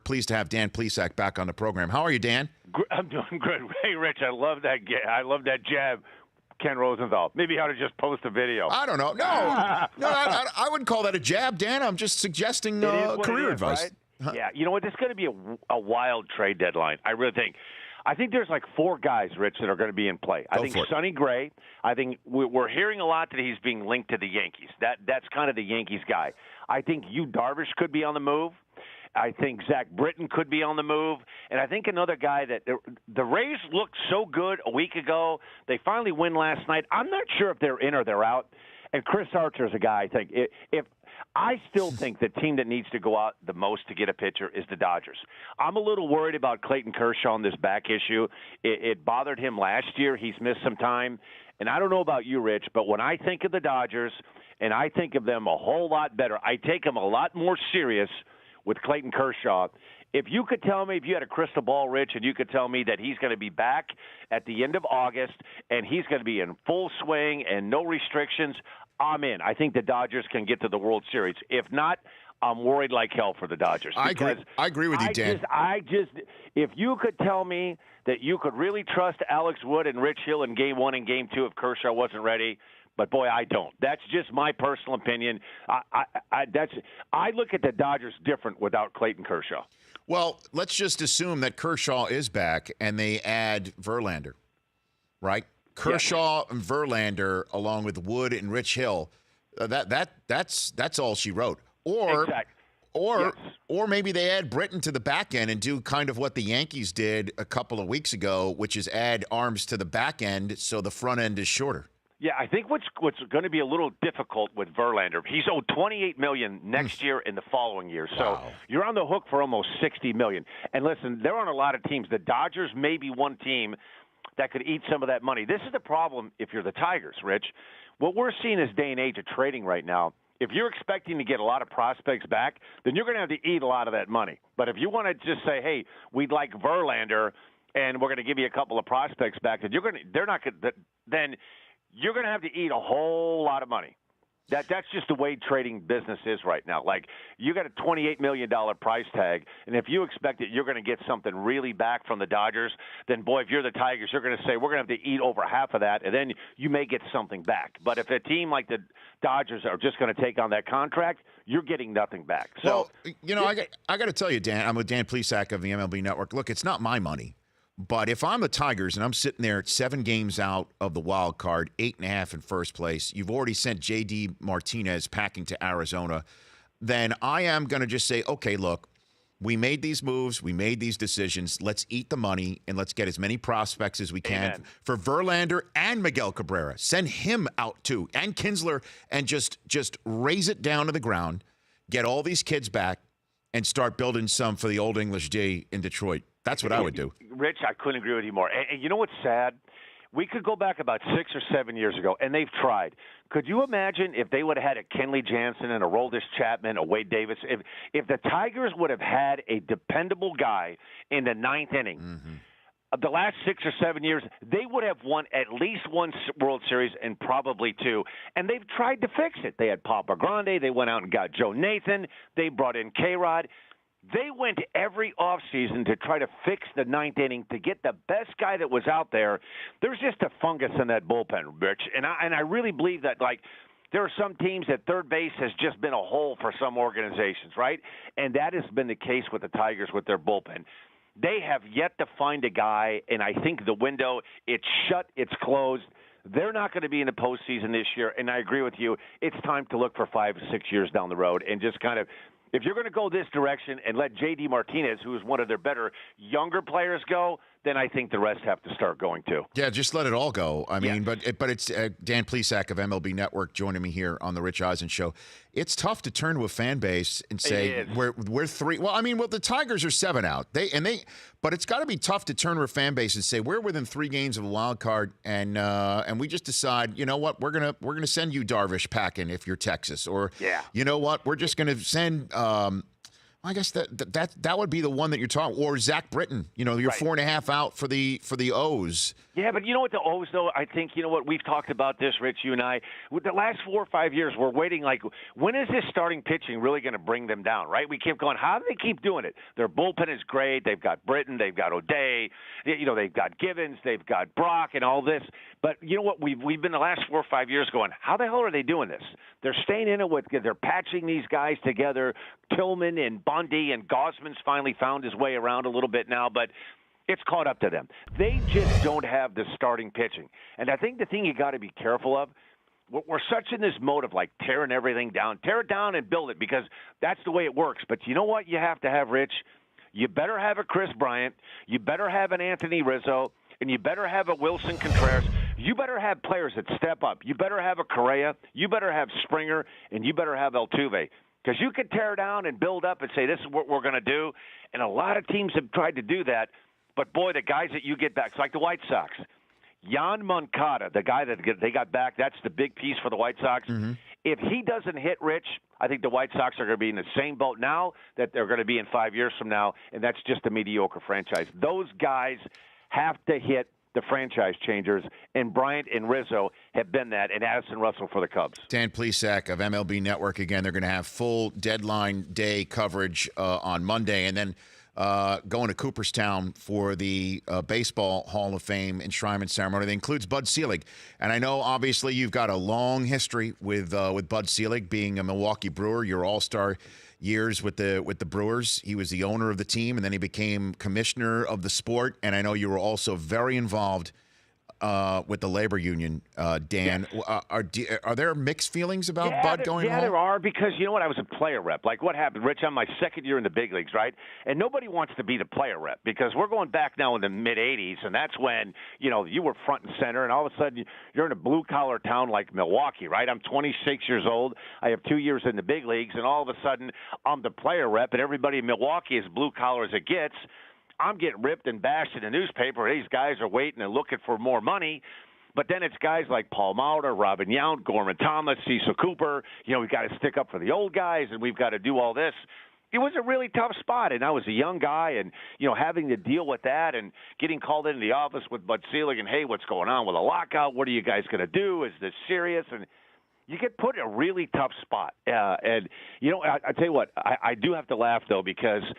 pleased to have Dan Plesac back on the program. How are you, Dan? I'm doing good. Hey, Rich, I love that jab, Ken Rosenthal. Maybe I ought to just post a video. I don't know. No, I wouldn't call that a jab, Dan. I'm just suggesting career advice. Right? Huh? Yeah, you know what? This is going to be a wild trade deadline. I really think. I think there's like 4 guys, Rich, that are going to be in play. I think Sonny Gray. I think we're hearing a lot that he's being linked to the Yankees. That's kind of the Yankees guy. I think Yu Darvish could be on the move. I think Zach Britton could be on the move. And I think another guy that the Rays looked so good a week ago. They finally win last night. I'm not sure if they're in or they're out. And Chris Archer is a guy I think if I still think the team that needs to go out the most to get a pitcher is the Dodgers. I'm a little worried about Clayton Kershaw on this back issue. It bothered him last year. He's missed some time. And I don't know about you, Rich, but when I think of the Dodgers and I think of them a whole lot better, I take them a lot more serious with Clayton Kershaw. If you could tell me, if you had a crystal ball, Rich, and you could tell me that he's going to be back at the end of August and he's going to be in full swing and no restrictions, I'm in. I think the Dodgers can get to the World Series. If not, I'm worried like hell for the Dodgers. I agree with you, Dan. If you could tell me that you could really trust Alex Wood and Rich Hill in Game 1 and Game 2 if Kershaw wasn't ready, but boy, I don't. That's just my personal opinion. I look at the Dodgers different without Clayton Kershaw. Well, let's just assume that Kershaw is back and they add Verlander, right? Kershaw and Verlander, along with Wood and Rich Hill, that's all she wrote. Or maybe they add Britton to the back end and do kind of what the Yankees did a couple of weeks ago, which is add arms to the back end so the front end is shorter. Yeah, I think what's going to be a little difficult with Verlander, he's owed $28 million next year and the following year. So you're on the hook for almost $60 million. And listen, there aren't a lot of teams. The Dodgers may be one team that could eat some of that money. This is the problem if you're the Tigers, Rich. What we're seeing this day and age of trading right now, if you're expecting to get a lot of prospects back, then you're going to have to eat a lot of that money. But if you want to just say, hey, we'd like Verlander and we're going to give you a couple of prospects back, then then you're going to have to eat a whole lot of money. That's just the way trading business is right now. Like, you got a $28 million price tag, and if you expect that you're going to get something really back from the Dodgers, then, boy, if you're the Tigers, you're going to say, we're going to have to eat over half of that, and then you may get something back. But if a team like the Dodgers are just going to take on that contract, you're getting nothing back. So, well, I got to tell you, Dan, I'm with Dan Plesac of the MLB Network. Look, it's not my money. But if I'm the Tigers and I'm sitting there 7 games out of the wild card, 8.5 in first place, you've already sent J.D. Martinez packing to Arizona, then I am going to just say, okay, look, we made these moves, we made these decisions. Let's eat the money and let's get as many prospects as we can for Verlander and Miguel Cabrera. Send him out too, and Kinsler, and just raise it down to the ground, get all these kids back, and start building some for the Old English D in Detroit. That's what I would do. Rich, I couldn't agree with you more. And you know what's sad? We could go back about 6 or 7 years ago, and they've tried. Could you imagine if they would have had a Kenley Jansen and a Aroldis Chapman, a Wade Davis? If the Tigers would have had a dependable guy in the 9th inning, the last 6 or 7 years, they would have won at least one World Series and probably 2. And they've tried to fix it. They had Papa Grande. They went out and got Joe Nathan. They brought in K-Rod. They went every offseason to try to fix the 9th inning to get the best guy that was out there. There's just a fungus in that bullpen, Rich. And I really believe that, like, there are some teams that third base has just been a hole for some organizations, right? And that has been the case with the Tigers with their bullpen. They have yet to find a guy, and I think the window, it's shut, it's closed. They're not going to be in the postseason this year, and I agree with you. It's time to look for 5 or 6 years down the road and just kind of – if you're going to go this direction and let J.D. Martinez, who is one of their better younger players, go, then I think the rest have to start going too. Yeah, just let it all go. I mean, but it's Dan Plesac of MLB Network joining me here on the Rich Eisen Show. It's tough to turn to a fan base and say we're 3. Well, I mean, the Tigers are 7 out. But it's got to be tough to turn to a fan base and say we're within 3 games of a wild card, and we just decide, you know what, we're gonna send you Darvish packing if you're Texas, or you know what, we're just gonna send I guess that would be the one that you're talking, or Zach Britton. You're Right. 4.5 out for the O's. Yeah, but you know what the O's, though? I think, you know what, we've talked about this, Rich, you and I. With the last 4 or 5 years, we're waiting, like, when is this starting pitching really going to bring them down, right? We keep going, how do they keep doing it? Their bullpen is great. They've got Britton. They've got O'Day. They've got Givens. They've got Brock and all this. But you know what? We've been the last 4 or 5 years going, how the hell are they doing this? They're staying in it they're patching these guys together. Tillman and Bundy and Gosman's finally found his way around a little bit now, but it's caught up to them. They just don't have the starting pitching. And I think the thing you got to be careful of, we're such in this mode of like tearing everything down. Tear it down and build it because that's the way it works. But you know what you have to have, Rich? You better have a Chris Bryant. You better have an Anthony Rizzo. And you better have a Wilson Contreras. You better have players that step up. You better have a Correa. You better have Springer. And you better have Altuve. Because you can tear down and build up and say, this is what we're going to do. And a lot of teams have tried to do that. But, boy, the guys that you get back, it's like the White Sox. Jan Moncada, the guy that they got back, that's the big piece for the White Sox. Mm-hmm. If he doesn't hit, Rich, I think the White Sox are going to be in the same boat now that they're going to be in 5 years from now, and that's just a mediocre franchise. Those guys have to hit the franchise changers, and Bryant and Rizzo have been that, and Addison Russell for the Cubs. Dan Plesac of MLB Network. Again, they're going to have full deadline day coverage on Monday, and then going to Cooperstown for the Baseball Hall of Fame enshrinement ceremony. That includes Bud Selig. And I know, obviously, you've got a long history with Bud Selig being a Milwaukee Brewer, your all-star years with the Brewers. He was the owner of the team, and then he became commissioner of the sport. And I know you were also very involved with the labor union, Dan. Yes. Are there mixed feelings about Bud going home? Yeah, there are, because you know what? I was a player rep. Like what happened, Rich, I'm my second year in the big leagues, right? And nobody wants to be the player rep because we're going back now in the mid-'80s, and that's when, you were front and center, and all of a sudden you're in a blue-collar town like Milwaukee, right? I'm 26 years old. I have 2 years in the big leagues, and all of a sudden I'm the player rep, and everybody in Milwaukee is blue-collar as it gets. I'm getting ripped and bashed in the newspaper. These guys are waiting and looking for more money. But then it's guys like Paul Maurer, Robin Yount, Gorman Thomas, Cecil Cooper. We've got to stick up for the old guys, and we've got to do all this. It was a really tough spot, and I was a young guy, and, having to deal with that and getting called into the office with Bud Selig and, hey, what's going on with a lockout? What are you guys going to do? Is this serious? And you get put in a really tough spot. I tell you what, I do have to laugh, though, because –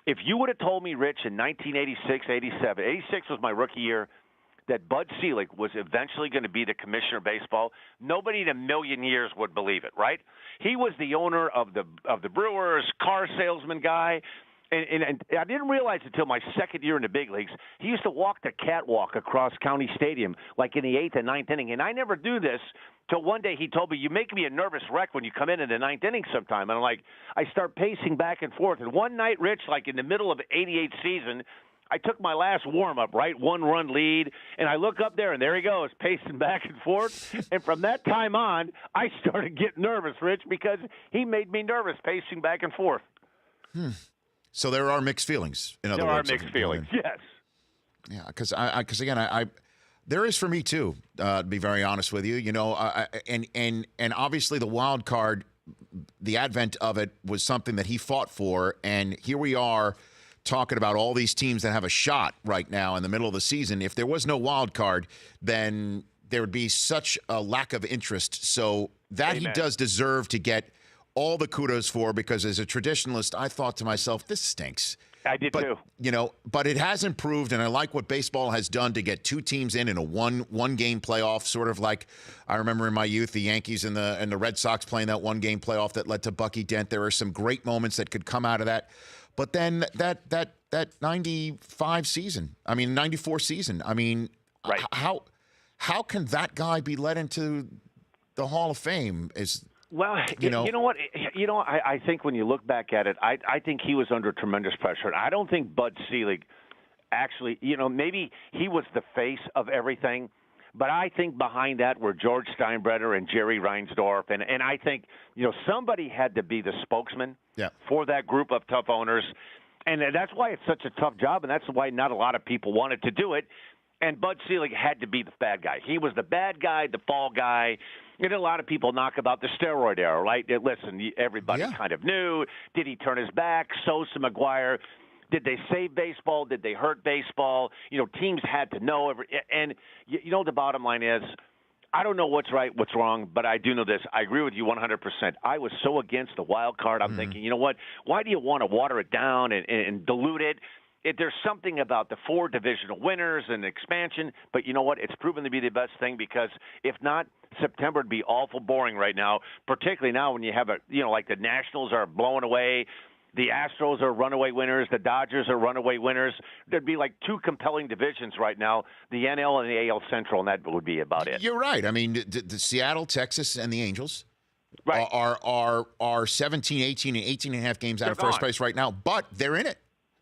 if you would have told me, Rich, in 1986, 87, 86 was my rookie year, that Bud Selig was eventually going to be the commissioner of baseball, nobody in a million years would believe it, right? He was the owner of the Brewers, car salesman guy, and I didn't realize until my second year in the big leagues, he used to walk the catwalk across County Stadium, like in the 8th and 9th inning. And I never do this till one day he told me, you make me a nervous wreck when you come in the 9th inning sometime. And I start pacing back and forth. And one night, Rich, like in the middle of the 88 season, I took my last warm-up, right, 1-run lead, and I look up there, and there he goes, pacing back and forth. And from that time on, I started getting nervous, Rich, because he made me nervous pacing back and forth. So there are mixed feelings. In other words, there are mixed feelings. Yes. Yeah, because again, there is for me too. To be very honest with you, and obviously the wild card, the advent of it was something that he fought for, and here we are talking about all these teams that have a shot right now in the middle of the season. If there was no wild card, then there would be such a lack of interest. So that Amen. He does deserve to get all the kudos for, because as a traditionalist, I thought to myself, this stinks. I did too. But it has improved, and I like what baseball has done to get two teams in a one-game playoff, sort of like I remember in my youth, the Yankees and the Red Sox playing that one-game playoff that led to Bucky Dent. There are some great moments that could come out of that. But then that 95 season, 94 season, right. How can that guy be led into the Hall of Fame? Well, you know what? I think when you look back at it, I think he was under tremendous pressure. I don't think Bud Selig actually, maybe he was the face of everything, but I think behind that were George Steinbrenner and Jerry Reinsdorf, and I think, somebody had to be the spokesman for that group of tough owners, and that's why it's such a tough job, and that's why not a lot of people wanted to do it. And Bud Selig had to be the bad guy. He was the bad guy, the fall guy. And a lot of people knock about the steroid era, right? Listen, everybody kind of knew. Did he turn his back? Sosa, McGuire. Did they save baseball? Did they hurt baseball? Teams had to know. And the bottom line is, I don't know what's right, what's wrong, but I do know this. I agree with you 100%. I was so against the wild card. I'm thinking, you know what? Why do you want to water it down and dilute it? There's something about the 4 divisional winners and expansion, but you know what? It's proven to be the best thing because if not, September would be awful boring right now, particularly now when you have like the Nationals are blowing away. The Astros are runaway winners. The Dodgers are runaway winners. There'd be like 2 compelling divisions right now, the NL and the AL Central, and that would be about it. You're right. I mean, the Seattle, Texas, and the Angels right. are 17, 18, and 18 and a half games out of first place right now, but they're in it.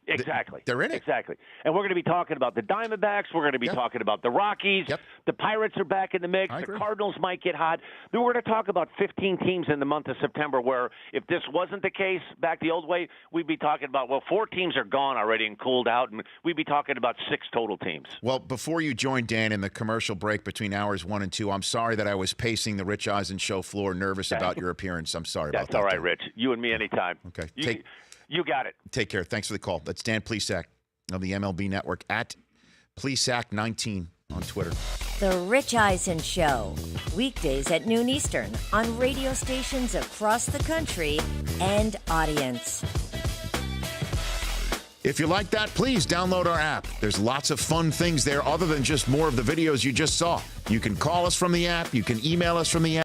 Exactly. They're in it. Exactly. And we're going to be talking about the Diamondbacks. We're going to be talking about the Rockies. The Pirates are back in the mix. The Cardinals might get hot. Then we're going to talk about 15 teams in the month of September where if this wasn't the case back the old way, we'd be talking about, 4 teams are gone already and cooled out, and we'd be talking about 6 total teams. Well, before you join Dan in the commercial break between hours 1 and 2, I'm sorry that I was pacing the Rich Eisen show floor nervous about your appearance. I'm sorry about that. That's all right, Rich. You and me anytime. Okay. You got it. Take care. Thanks for the call. That's Dan Plesac of the MLB Network at Plesac19 on Twitter. The Rich Eisen Show, weekdays at noon Eastern on radio stations across the country and audience. If you like that, please download our app. There's lots of fun things there other than just more of the videos you just saw. You can call us from the app. You can email us from the app.